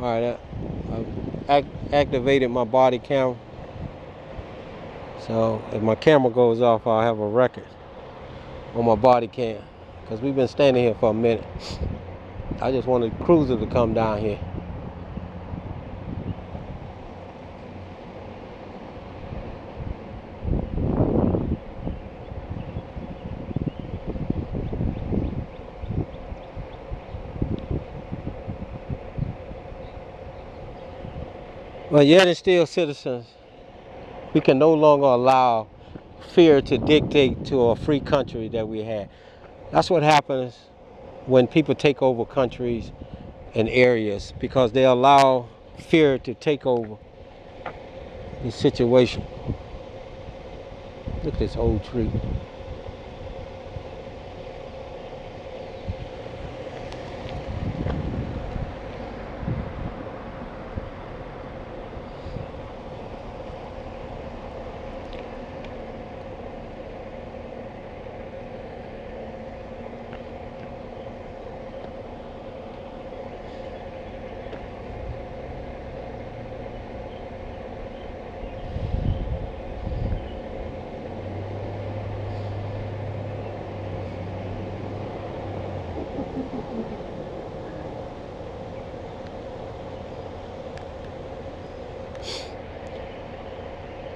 All right, I've activated my body camera. So if my camera goes off, I'll have a record on my body cam. Because we've been standing here for a minute. I just wanted the cruiser to come down here. But yet and still, citizens, we can no longer allow fear to dictate to a free country that we had. That's what happens when people take over countries and areas, because they allow fear to take over the situation. Look at this old tree.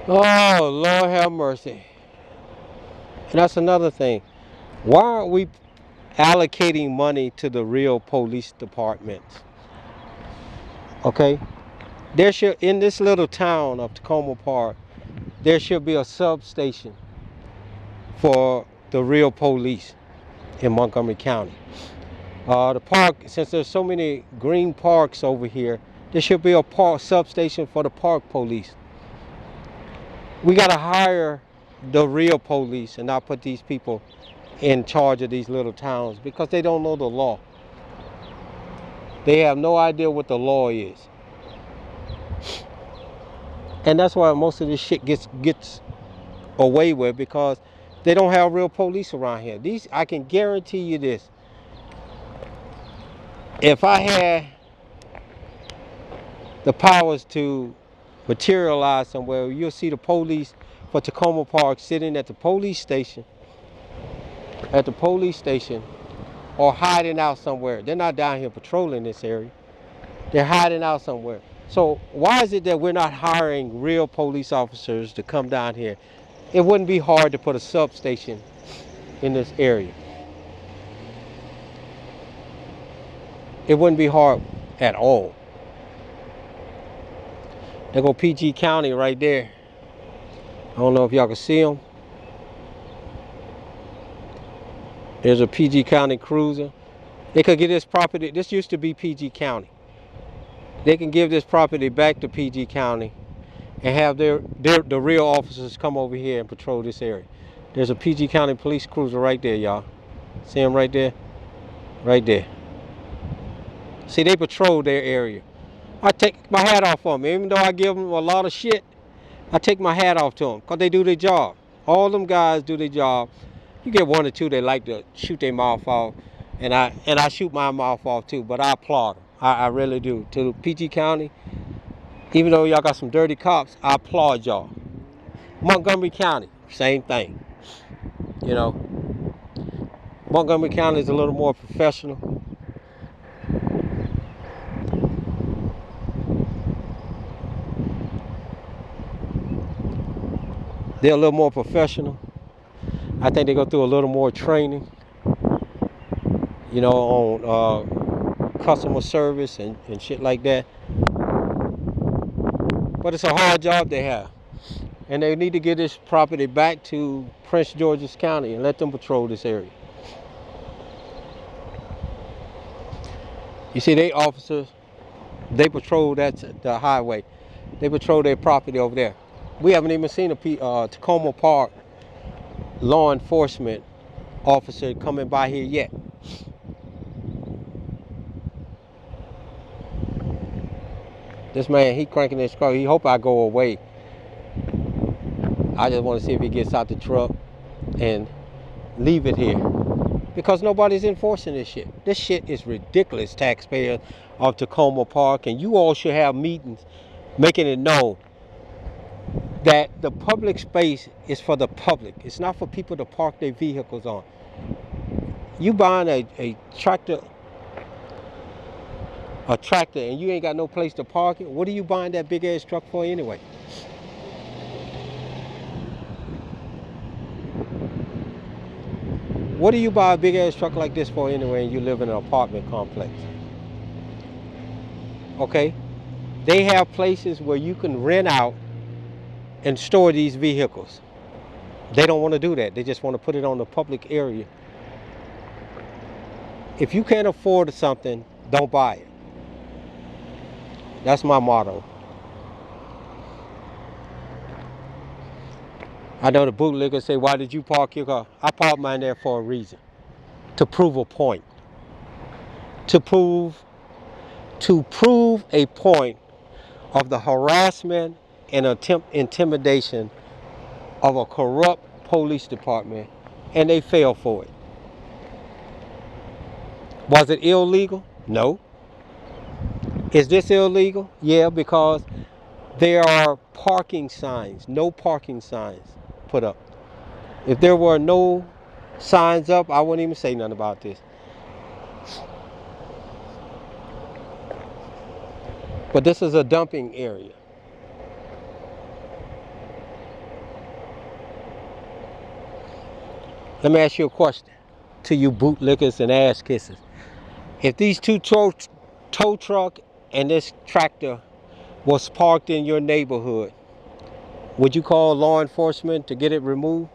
Oh, Lord have mercy. And that's another thing. Why aren't we allocating money to the real police departments? Okay? There should, in this little town of Takoma Park, there should be a substation for the real police in Montgomery County. The park, since there's so many green parks over here, there should be a park substation for the park police. We got to hire the real police and not put these people in charge of these little towns, because they don't know the law. They have no idea what the law is. And that's why most of this shit gets away with, because they don't have real police around here. These, I can guarantee you this. If I had the powers to materialize somewhere, you'll see the police for Takoma Park sitting at the police station, or hiding out somewhere. They're not down here patrolling this area. They're hiding out somewhere. So why is it that we're not hiring real police officers to come down here? It wouldn't be hard to put a substation in this area. It wouldn't be hard at all. There go PG County right there. I don't know if y'all can see them. There's a PG County cruiser. They could get this property. This used to be PG County. They can give this property back to PG County and have the real officers come over here and patrol this area. There's a PG County police cruiser right there, y'all. See them right there? Right there. See, they patrol their area. I take my hat off on them. Even though I give them a lot of shit, I take my hat off to them, because they do their job. All them guys do their job. You get one or two that like to shoot their mouth off, and I shoot my mouth off too, but I applaud them. I really do. To PG County, even though y'all got some dirty cops, I applaud y'all. Montgomery County, same thing. You know, Montgomery County is a little more professional. They're a little more professional. I think they go through a little more training, you know, on customer service and shit like that. But it's a hard job they have. And they need to get this property back to Prince George's County and let them patrol this area. You see, they officers, they patrol the highway. They patrol their property over there. We haven't even seen a Takoma Park law enforcement officer coming by here yet. This man, he cranking his car. He hope I go away. I just want to see if he gets out the truck and leave it here. because nobody's enforcing this shit. This shit is ridiculous, taxpayers of Takoma Park, and you all should have meetings making it known that the public space is for the public. It's not for people to park their vehicles on. You buying a tractor and you ain't got no place to park it, what are you buying that big ass truck for anyway? What do you buy a big ass truck like this for anyway and you live in an apartment complex? Okay? They have places where you can rent out and store these vehicles. They don't want to do that. They just want to put it on the public area. If you can't afford something, don't buy it. That's my motto. I know the bootleggers say, why did you park your car? I parked mine there for a reason. To prove a point. To prove a point of the harassment and intimidation of a corrupt police department, and they fell for it. Was it illegal? No. Is this illegal? Yeah, because there are parking signs, no parking signs put up. If there were no signs up, I wouldn't even say nothing about this. But this is a dumping area. Let me ask you a question to you bootlickers and ass kissers. If these two tow truck and this tractor was parked in your neighborhood, would you call law enforcement to get it removed?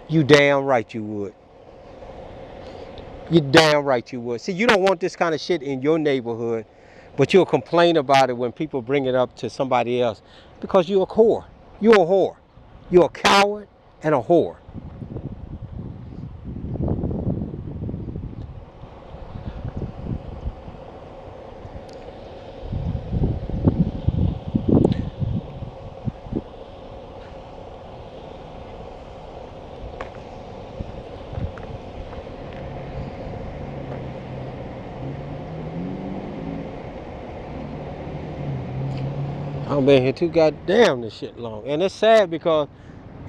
You damn right you would. You damn right you would. See, you don't want this kind of shit in your neighborhood, but you'll complain about it when people bring it up to somebody else because you're a whore. You're a whore. You're a coward and a whore. I've been here too goddamn this shit long. And it's sad because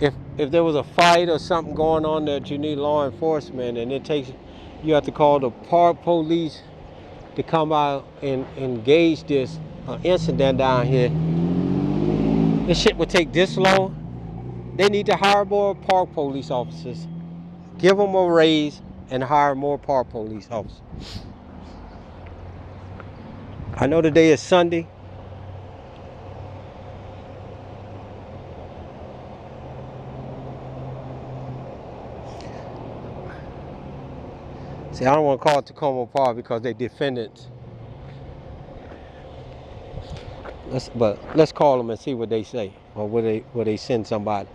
if there was a fight or something going on that you need law enforcement and you have to call the park police to come out and engage this incident down here, this shit would take this long. They need to hire more park police officers, give them a raise, and hire more park police officers. I know today is Sunday. See, I don't want to call it Takoma Park because they defendants. But let's call them and see what they say, or will they send somebody.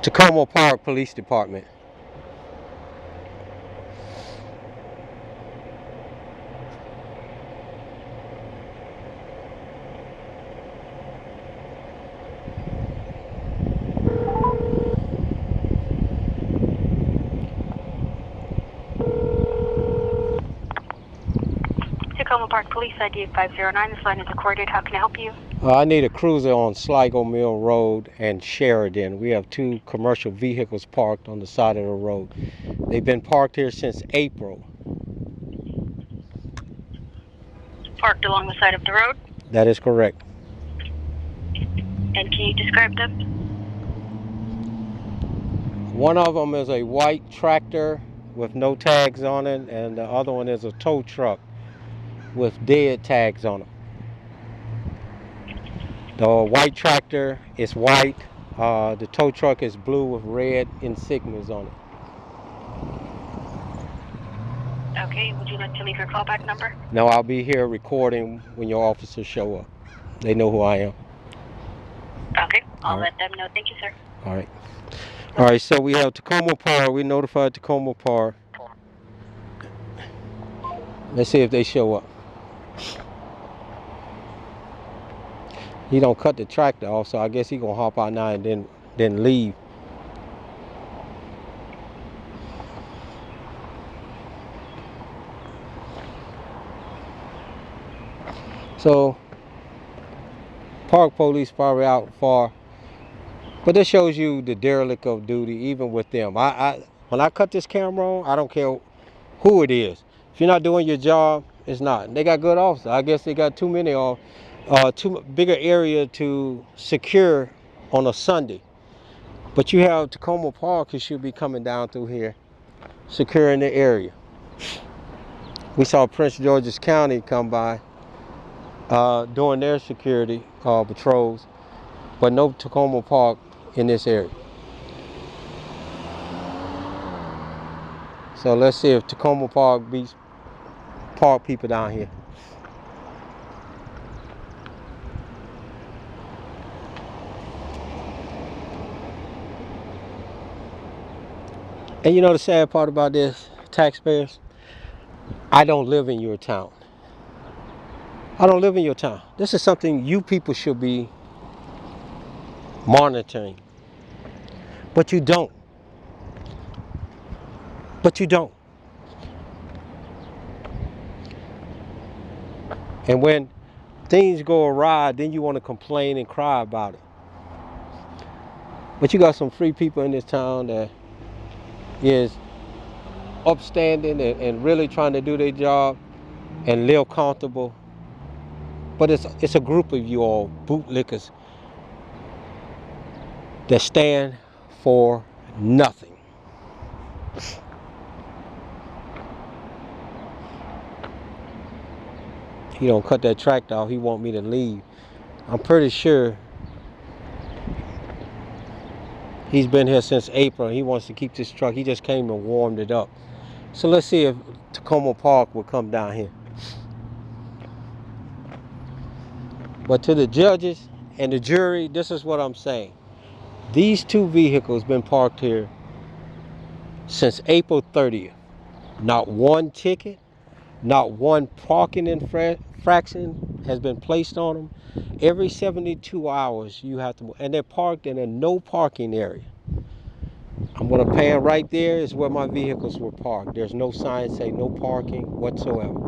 Takoma Park Police Department. Takoma Park Police ID 509. This line is recorded. How can I help you? I need a cruiser on Sligo Mill Road and Sheridan. We have two commercial vehicles parked on the side of the road. They've been parked here since April. Parked along the side of the road? That is correct. And can you describe them? One of them is a white tractor with no tags on it, and the other one is a tow truck with dead tags on them. The white tractor is white. The tow truck is blue with red insignias on it. Okay, would you like to leave your callback number? No, I'll be here recording when your officers show up. They know who I am. Okay, I'll let them know. Thank you, sir. All right. All right, so we have Takoma Park. We notified Takoma Park. Let's see if they show up. He don't cut the tractor off, so I guess he gonna hop out now and then leave. So park police probably out far, but this shows you the derelict of duty, even with them. When I cut this camera on, I don't care who it is. If you're not doing your job, it's not. They got good officers. I guess they got too many of, too bigger area to secure on a Sunday. But you have Takoma Park, who should be coming down through here, securing the area. We saw Prince George's County come by doing their security patrols, but no Takoma Park in this area. So let's see if Takoma Park beats park people down here. And you know the sad part about this, taxpayers? I don't live in your town. I don't live in your town. This is something you people should be monitoring. But you don't. But you don't. And when things go awry, then you want to complain and cry about it. But you got some free people in this town that is upstanding and really trying to do their job and live comfortable. But it's a group of you all bootlickers that stand for nothing. He don't cut that tractor off. He want me to leave. I'm pretty sure he's been here since April. He wants to keep this truck. He just came and warmed it up. So let's see if Takoma Park will come down here. But to the judges and the jury, this is what I'm saying. These two vehicles been parked here since April 30th. Not one ticket, not one parking infraction has been placed on them. Every 72 hours you have to, and they're parked in a no parking area. I'm gonna pan right there is where my vehicles were parked. There's no sign saying no parking whatsoever.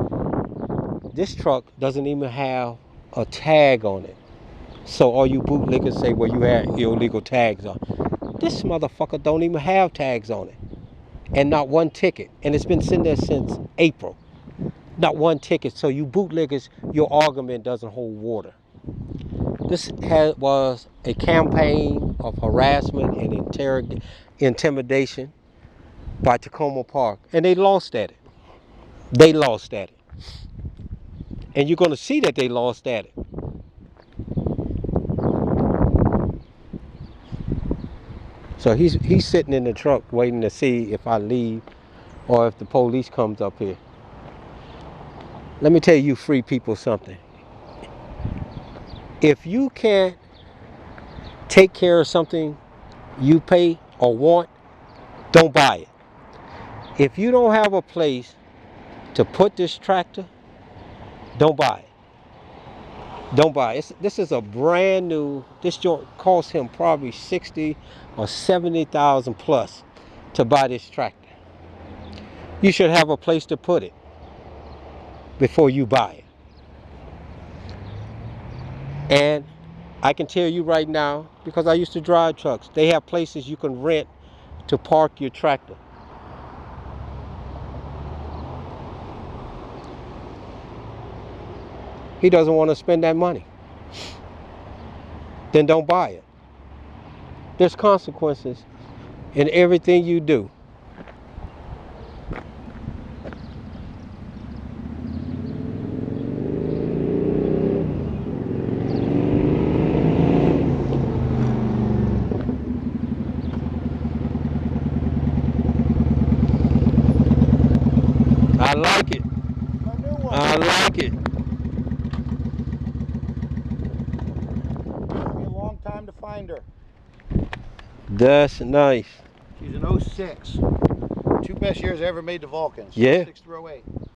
This truck doesn't even have a tag on it. So all you bootlickers say, well, you had illegal tags on. This motherfucker don't even have tags on it. And not one ticket. And it's been sitting there since April. Not one ticket. So you bootlickers, your argument doesn't hold water. This was a campaign of harassment and intimidation by Takoma Park. And they lost at it. They lost at it. And you're going to see that they lost at it. So he's sitting in the truck waiting to see if I leave or if the police comes up here. Let me tell you free people something. If you can't take care of something you pay or want, don't buy it. If you don't have a place to put this tractor, don't buy it. Don't buy it. This is a brand new, this joint cost him probably 60 or 70,000 plus to buy this tractor. You should have a place to put it before you buy it. And I can tell you right now, because I used to drive trucks, they have places you can rent to park your tractor. He doesn't want to spend that money. Then don't buy it. There's consequences in everything you do. I like it. I like it. Took me a long time to find her. That's nice. She's an 06. Two best years I ever made the Vulcans. Yeah. 6 through 08.